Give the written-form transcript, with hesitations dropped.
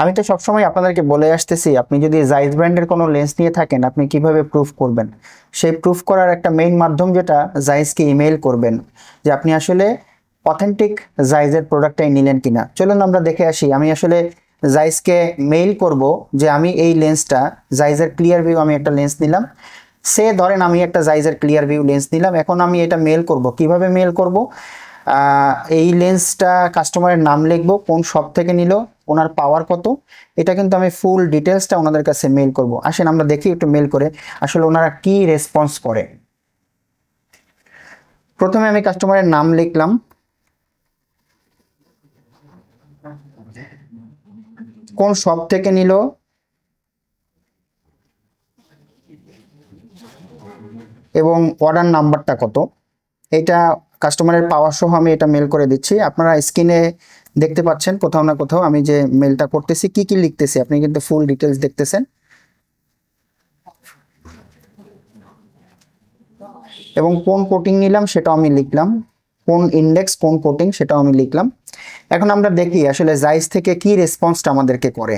আমি তো সবসময় আপনাদেরকে বলে আসতেছি, আপনি যদি জাইস ব্র্যান্ডের কোনো লেন্স নিয়ে থাকেন আপনি কিভাবে প্রুফ করবেন। সেই প্রুফ করার একটা মেইন মাধ্যম যেটা, জাইসকে ইমেইল করবেন যে আপনি আসলে অথেন্টিক জাইজের প্রোডাক্টটাই নিলেন কিনা। চলুন আমরা দেখে আসি। আমি আসলে জাইসকে মেইল করব যে আমি এই লেন্সটা, জাইজের ক্লিয়ার ভিউ, আমি একটা লেন্স নিলাম। সে ধরেন আমি একটা জাইজের ক্লিয়ার ভিউ লেন্স নিলাম, এখন আমি এটা মেল করব। কিভাবে মেল করব? এই লেন্সটা কাস্টমারের নাম লিখবো, কোন শপ থেকে নিল, ওনার পাওয়ার কত, এটা কিন্তু আমি ফুল ডিটেলসটা ওনাদের কাছে মেল করব। আসেন আমরা দেখি একটু মেল করে আসলে ওনারা কি রেসপন্স করে। প্রথমে আমি কাস্টমারের নাম লিখলাম, কোন শপ থেকে নিল, এবং অর্ডার নাম্বারটা কত। এটা কাস্টমারের পাওয়ার সহ আমি এটা মেল করে দিচ্ছি। আপনারা স্ক্রিনে দেখতে পাচ্ছেন কোথাও না কোথাও আমি যে মেলটা করতেছি কি কি লিখতেছি, আপনি কিন্তু ফুল ডিটেলস দেখতেছেন। এবং কোন কোটিং নিলাম সেটাও আমি লিখলাম, কোন ইন্ডেক্স কোন কোটিং সেটাও আমি লিখলাম। এখন আমরা দেখি আসলে জাইস থেকে কি রেসপন্সটা আমাদেরকে করে।